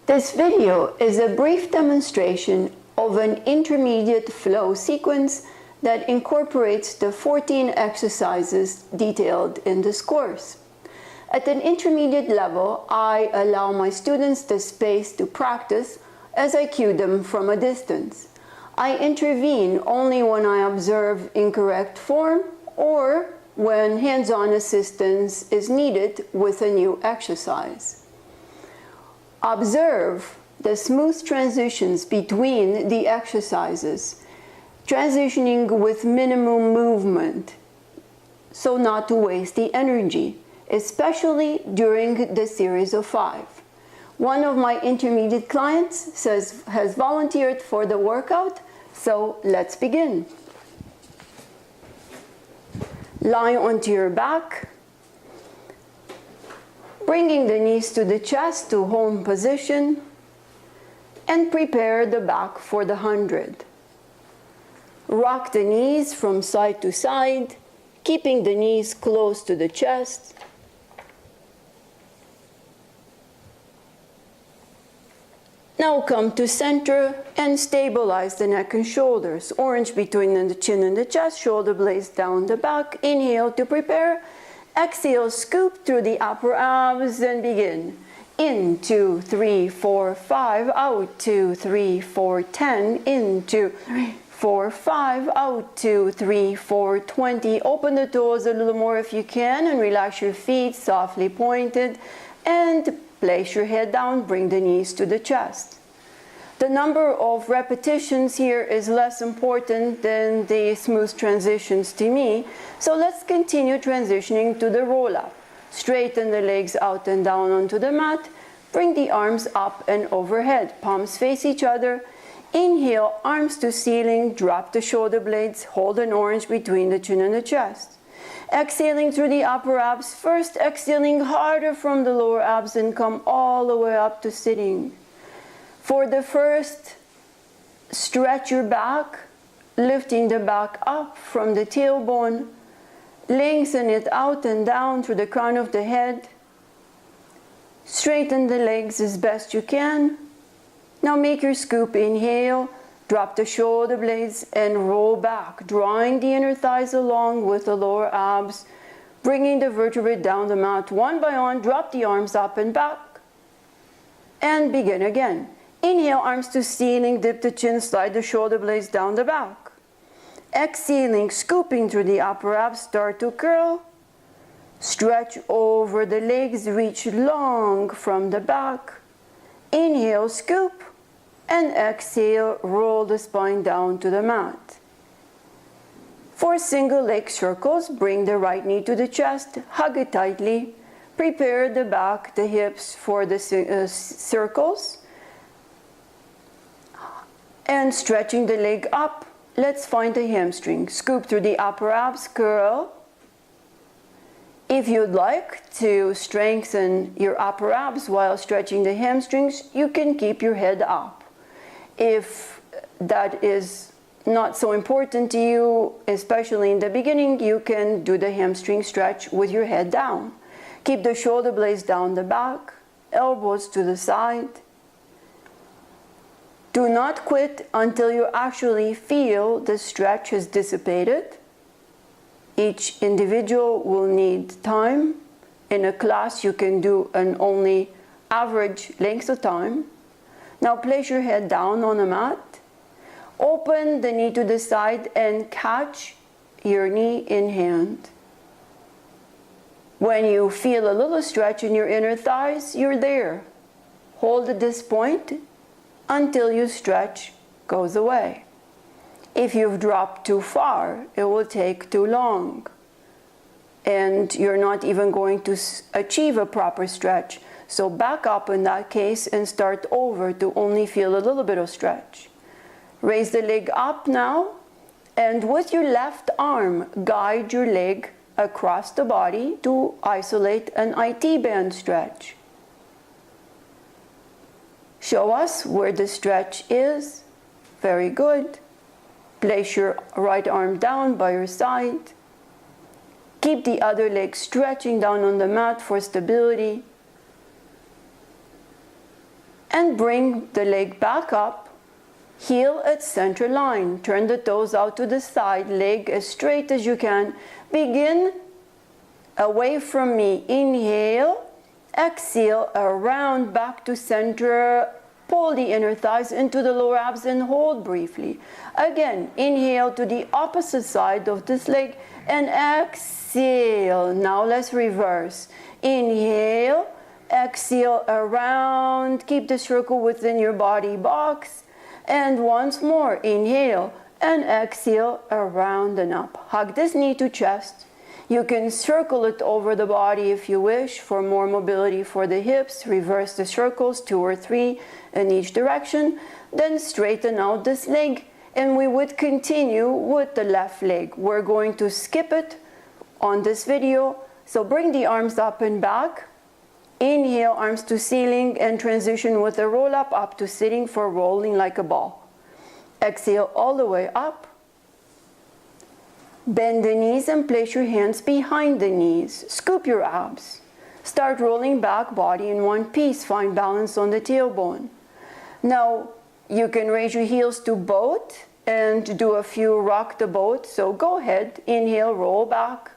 This video is a brief demonstration of an intermediate flow sequence that incorporates the 14 exercises detailed in this course. At an intermediate level, I allow my students the space to practice as I cue them from a distance. I intervene only when I observe incorrect form or when hands-on assistance is needed with a new exercise. Observe the smooth transitions between the exercises, transitioning with minimum movement, so not to waste the energy, especially during the series of 5. One of my intermediate clients has volunteered for the workout, so let's begin. Lie onto your back, bringing the knees to the chest to home position, and prepare the back for the 100. Rock the knees from side to side, keeping the knees close to the chest. Now come to center and stabilize the neck and shoulders. Orange between the chin and the chest, shoulder blades down the back. Inhale to prepare. Exhale, scoop through the upper abs and begin. In, 2, 3, 4, 5. Out, 2, 3, 4, 10. In, 2, 3, 4, 5. Out, 2, 3, 4, 20. Open the toes a little more if you can and relax your feet, softly pointed. And place your head down, bring the knees to the chest. The number of repetitions here is less important than the smooth transitions to me, so let's continue transitioning to the roll-up. Straighten the legs out and down onto the mat, bring the arms up and overhead, palms face each other. Inhale, arms to ceiling, drop the shoulder blades, hold an orange between the chin and the chest. Exhaling through the upper abs, first exhaling harder from the lower abs and come all the way up to sitting. For the first, stretch your back, lifting the back up from the tailbone, lengthen it out and down through the crown of the head. Straighten the legs as best you can. Now make your scoop, inhale. Drop the shoulder blades and roll back, drawing the inner thighs along with the lower abs, bringing the vertebrae down the mat one by one. Drop the arms up and back, and begin again. Inhale, arms to ceiling, dip the chin, slide the shoulder blades down the back. Exhaling, scooping through the upper abs, start to curl. Stretch over the legs, reach long from the back. Inhale, scoop. And exhale, roll the spine down to the mat. For single leg circles, bring the right knee to the chest, hug it tightly, prepare the back, the hips for the circles, and stretching the leg up, let's find the hamstring. Scoop through the upper abs, curl. If you'd like to strengthen your upper abs while stretching the hamstrings, you can keep your head up. If that is not so important to you, especially in the beginning, you can do the hamstring stretch with your head down. Keep the shoulder blades down the back, elbows to the side. Do not quit until you actually feel the stretch has dissipated. Each individual will need time. In a class, you can do an only average length of time. Now place your head down on the mat. Open the knee to the side and catch your knee in hand. When you feel a little stretch in your inner thighs, you're there. Hold at this point until your stretch goes away. If you've dropped too far, it will take too long, and you're not even going to achieve a proper stretch. So back up in that case and start over to only feel a little bit of stretch. Raise the leg up now, and with your left arm, guide your leg across the body to isolate an IT band stretch. Show us where the stretch is. Very good. Place your right arm down by your side. Keep the other leg stretching down on the mat for stability. and bring the leg back up, heel at center line. Turn the toes out to the side, leg as straight as you can. Begin away from me. Inhale, exhale, around back to center. Pull the inner thighs into the lower abs and hold briefly. Again, inhale to the opposite side of this leg and exhale. Now let's reverse. Inhale, exhale, around. Keep the circle within your body box. And once more, inhale and exhale, around and up. Hug this knee to chest. You can circle it over the body if you wish for more mobility for the hips. Reverse the circles, 2 or 3 in each direction. Then straighten out this leg and we would continue with the left leg. We're going to skip it on this video. So bring the arms up and back. Inhale, arms to ceiling and transition with a roll up to sitting for rolling like a ball. Exhale all the way up. Bend the knees and place your hands behind the knees. Scoop your abs. Start rolling back, body in one piece. Find balance on the tailbone. Now, you can raise your heels to boat and do a few rock the boat. So go ahead, inhale, roll back.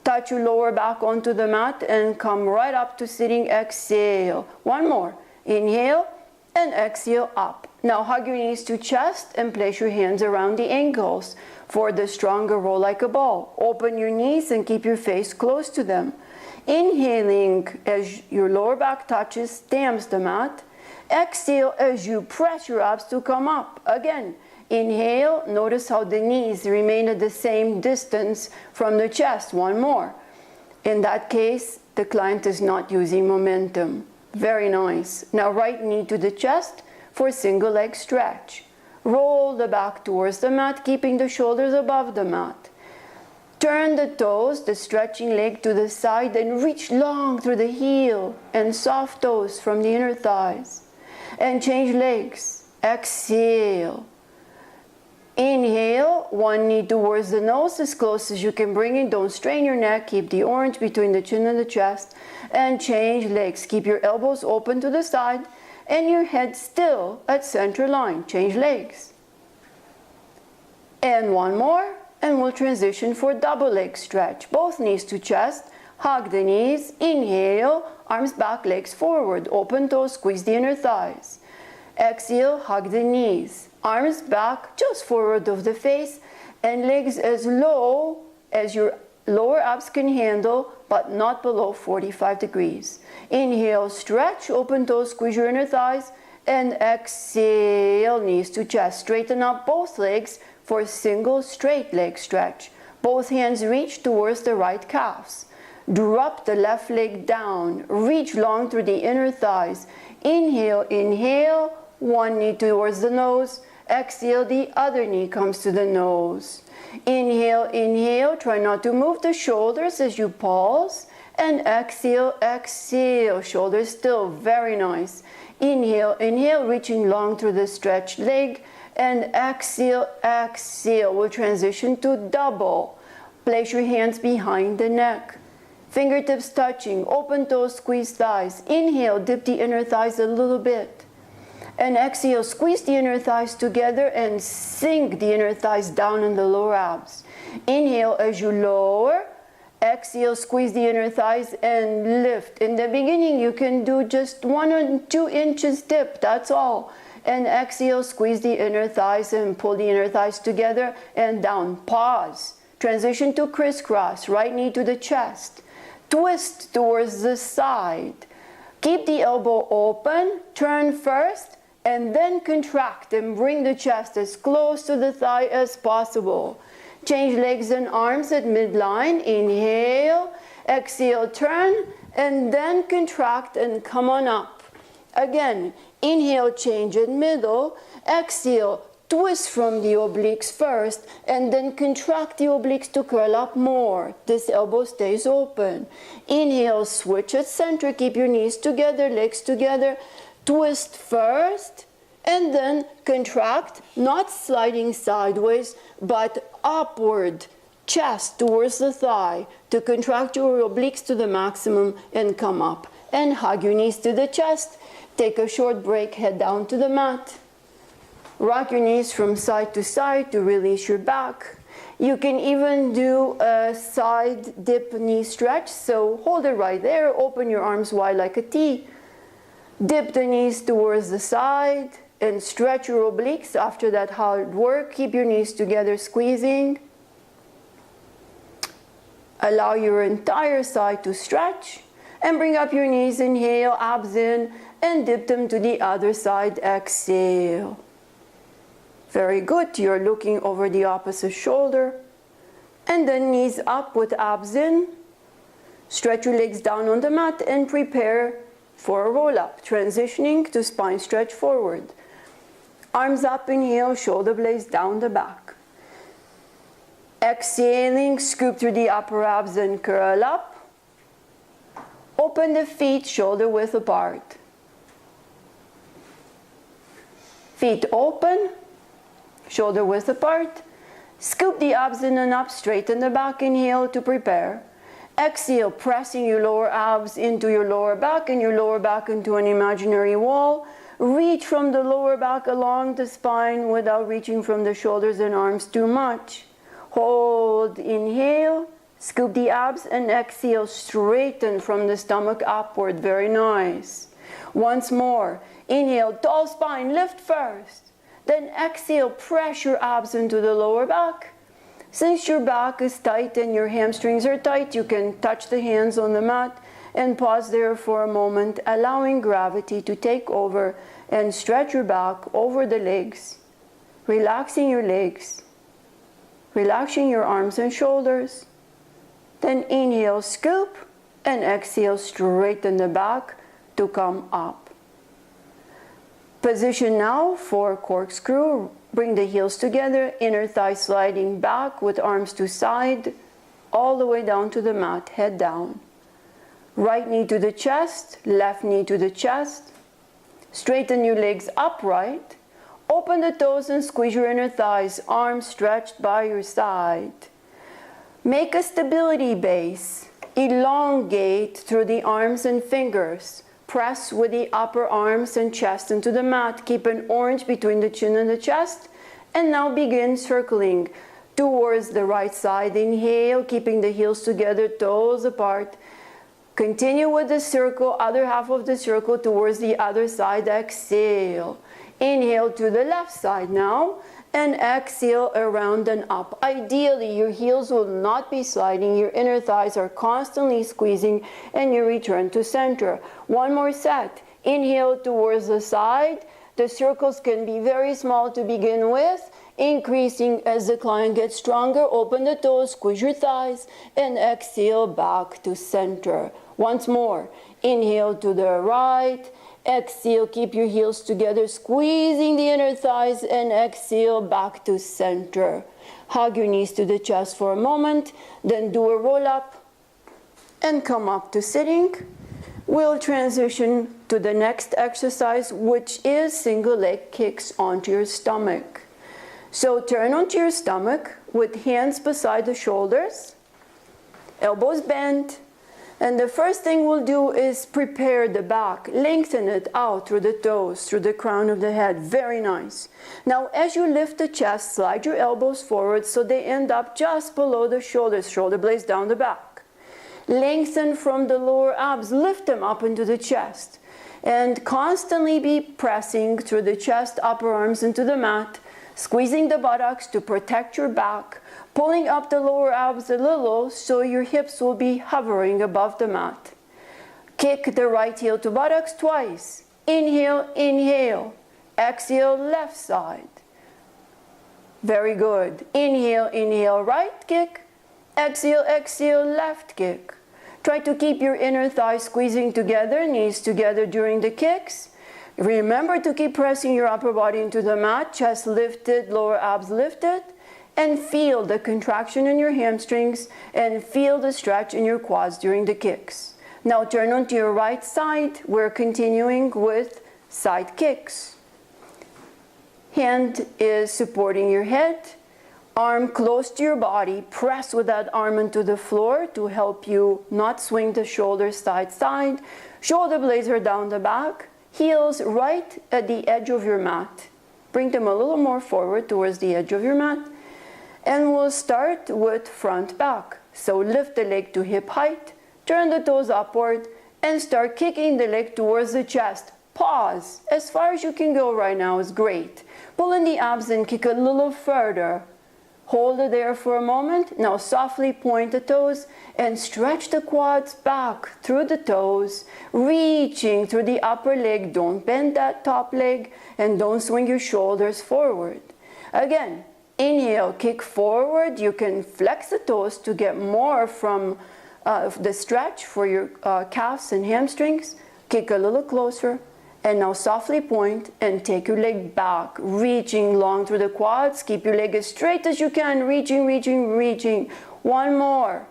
Touch your lower back onto the mat and come right up to sitting. Exhale. One more. Inhale and exhale up. Now hug your knees to chest and place your hands around the ankles for the stronger roll like a ball. Open your knees and keep your face close to them. Inhaling as your lower back touches, stamps the mat. Exhale as you press your abs to come up. Again, inhale, notice how the knees remain at the same distance from the chest. One more. In that case, the client is not using momentum. Very nice. Now right knee to the chest for a single leg stretch. Roll the back towards the mat, keeping the shoulders above the mat. Turn the toes, the stretching leg to the side and reach long through the heel and soft toes from the inner thighs. And change legs. Exhale. Inhale, one knee towards the nose as close as you can bring it. Don't strain your neck. Keep the orange between the chin and the chest. And change legs. Keep your elbows open to the side and your head still at center line. Change legs. And one more, and we'll transition for double leg stretch. Both knees to chest. Hug the knees. Inhale, arms back, legs forward. Open toes, squeeze the inner thighs. Exhale, hug the knees. Arms back, just forward of the face, and legs as low as your lower abs can handle, but not below 45 degrees. Inhale, stretch, open toes, squeeze your inner thighs, and exhale, knees to chest. Straighten up both legs for a single straight leg stretch. Both hands reach towards the right calves. Drop the left leg down. Reach long through the inner thighs. Inhale, inhale, one knee towards the nose. Exhale, the other knee comes to the nose. Inhale, inhale, try not to move the shoulders as you pulse. And exhale, exhale, shoulders still, very nice. Inhale, inhale, reaching long through the stretched leg. And exhale, exhale, we'll transition to double. Place your hands behind the neck. Fingertips touching, open toes, squeeze thighs. Inhale, dip the inner thighs a little bit. And exhale, squeeze the inner thighs together and sink the inner thighs down in the lower abs. Inhale as you lower. Exhale, squeeze the inner thighs and lift. In the beginning, you can do just 1 or 2 inches dip, that's all. And exhale, squeeze the inner thighs and pull the inner thighs together and down. Pause. Transition to crisscross, right knee to the chest. Twist towards the side. Keep the elbow open, turn first, and then contract and bring the chest as close to the thigh as possible. Change legs and arms at midline. Inhale, exhale, turn, and then contract and come on up. Again, inhale, change at middle. Exhale, twist from the obliques first, and then contract the obliques to curl up more. This elbow stays open. Inhale, switch at center. Keep your knees together, legs together. Twist first, and then contract, not sliding sideways, but upward, chest towards the thigh, to contract your obliques to the maximum and come up. And hug your knees to the chest. Take a short break, head down to the mat. Rock your knees from side to side to release your back. You can even do a side dip knee stretch, so hold it right there, open your arms wide like a T. Dip the knees towards the side and stretch your obliques. After that hard work, keep your knees together, squeezing. Allow your entire side to stretch and bring up your knees, inhale, abs in, and dip them to the other side, exhale. Very good, you're looking over the opposite shoulder. And then knees up with abs in. Stretch your legs down on the mat and prepare for a roll-up, transitioning to spine stretch forward. Arms up, inhale, shoulder blades down the back. Exhaling, scoop through the upper abs and curl up. Open the feet, shoulder width apart. Feet open, shoulder width apart. Scoop the abs in and up, straighten the back, inhale to prepare. Exhale, pressing your lower abs into your lower back and your lower back into an imaginary wall. Reach from the lower back along the spine without reaching from the shoulders and arms too much. Hold, inhale, scoop the abs and exhale, straighten from the stomach upward, very nice. Once more, inhale, tall spine, lift first. Then exhale, press your abs into the lower back. Since your back is tight and your hamstrings are tight, you can touch the hands on the mat and pause there for a moment, allowing gravity to take over and stretch your back over the legs, relaxing your legs, relaxing your arms and shoulders. Then inhale, scoop, and exhale, straighten the back to come up. Position now for corkscrew. Bring the heels together, inner thigh sliding back with arms to side, all the way down to the mat, head down. Right knee to the chest, left knee to the chest. Straighten your legs upright. Open the toes and squeeze your inner thighs, arms stretched by your side. Make a stability base. Elongate through the arms and fingers. Press with the upper arms and chest into the mat. Keep an orange between the chin and the chest. And now begin circling towards the right side. Inhale, keeping the heels together, toes apart. Continue with the circle, other half of the circle towards the other side. Exhale. Inhale to the left side now. And exhale around and up. Ideally, your heels will not be sliding, your inner thighs are constantly squeezing, and you return to center. One more set. Inhale towards the side. The circles can be very small to begin with, increasing as the client gets stronger. Open the toes, squeeze your thighs, and exhale back to center. Once more. Inhale to the right. Exhale, keep your heels together, squeezing the inner thighs, and exhale back to center. Hug your knees to the chest for a moment, then do a roll up and come up to sitting. We'll transition to the next exercise, which is single leg kicks onto your stomach. So turn onto your stomach with hands beside the shoulders, elbows bent. And the first thing we'll do is prepare the back, lengthen it out through the toes, through the crown of the head. Very nice. Now, as you lift the chest, slide your elbows forward so they end up just below the shoulders, shoulder blades down the back. Lengthen from the lower abs, lift them up into the chest. And constantly be pressing through the chest, upper arms into the mat, squeezing the buttocks to protect your back, pulling up the lower abs a little so your hips will be hovering above the mat. Kick the right heel to buttocks twice. Inhale, inhale. Exhale, left side. Very good. Inhale, inhale, right kick. Exhale, exhale, left kick. Try to keep your inner thighs squeezing together, knees together during the kicks. Remember to keep pressing your upper body into the mat, chest lifted, lower abs lifted. And feel the contraction in your hamstrings and feel the stretch in your quads during the kicks. Now turn onto your right side. We're continuing with side kicks. Hand is supporting your head. Arm close to your body. Press with that arm into the floor to help you not swing the shoulders side to side. Shoulder blades are down the back. Heels right at the edge of your mat. Bring them a little more forward towards the edge of your mat. And we'll start with front back. So lift the leg to hip height, turn the toes upward, and start kicking the leg towards the chest. Pause. As far as you can go right now is great. Pull in the abs and kick a little further. Hold it there for a moment. Now softly point the toes and stretch the quads back through the toes, reaching through the upper leg. Don't bend that top leg and don't swing your shoulders forward. Again, inhale, kick forward. You can flex the toes to get more from the stretch for your calves and hamstrings. Kick a little closer. And now softly point and take your leg back, reaching long through the quads. Keep your leg as straight as you can, reaching, reaching, reaching. One more.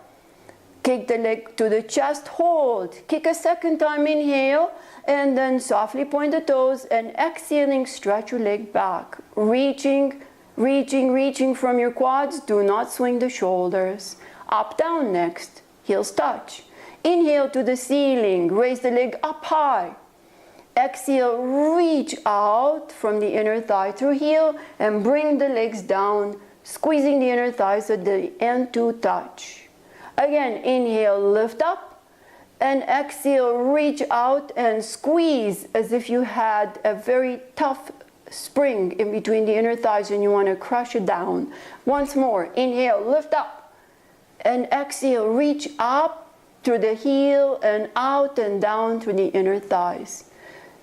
Kick the leg to the chest, hold. Kick a second time, inhale, and then softly point the toes and exhaling, stretch your leg back. Reaching, reaching, reaching from your quads. Do not swing the shoulders. Up, down next. Heels touch. Inhale to the ceiling, raise the leg up high. Exhale, reach out from the inner thigh through heel and bring the legs down, squeezing the inner thighs at the end to touch. Again, inhale, lift up, and exhale, reach out and squeeze as if you had a very tough spring in between the inner thighs and you want to crush it down. Once more, inhale, lift up, and exhale, reach up through the heel and out and down through the inner thighs.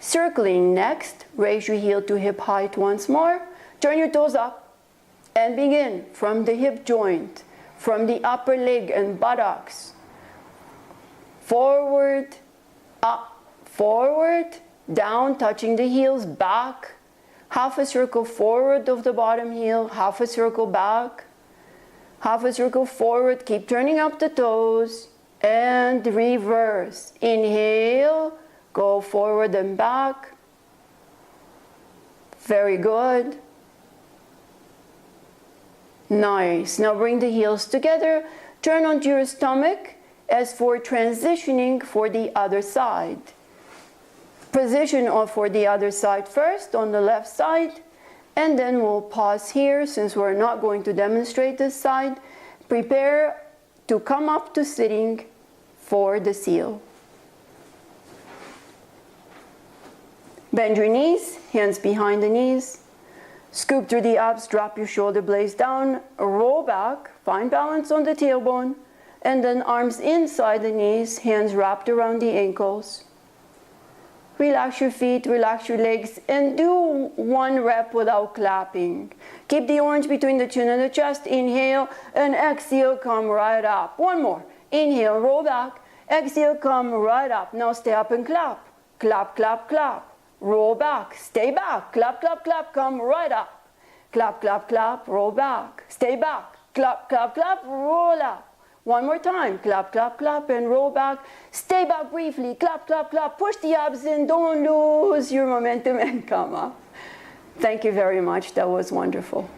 Circling next, raise your heel to hip height once more. Turn your toes up and begin from the hip joint, from the upper leg and buttocks. Forward, up, forward, down, touching the heels, back. Half a circle forward of the bottom heel, half a circle back. Half a circle forward, keep turning up the toes. And reverse. Inhale. Go forward and back. Very good. Nice. Now bring the heels together. Turn onto your stomach as for transitioning for the other side. Position for the other side first on the left side. And then we'll pause here since we're not going to demonstrate this side. Prepare to come up to sitting for the seal. Bend your knees, hands behind the knees. Scoop through the abs, drop your shoulder blades down, roll back, find balance on the tailbone, and then arms inside the knees, hands wrapped around the ankles. Relax your feet, relax your legs, and do one rep without clapping. Keep the orange between the chin and the chest. Inhale and exhale, come right up. One more. Inhale, roll back. Exhale, come right up. Now stay up and clap. Clap, clap, clap. Roll back, stay back, clap, clap, clap, come right up. Clap, clap, clap, roll back, stay back, clap, clap, clap, roll up. One more time, clap, clap, clap, and roll back. Stay back briefly, clap, clap, clap, push the abs in, don't lose your momentum and come up. Thank you very much, that was wonderful.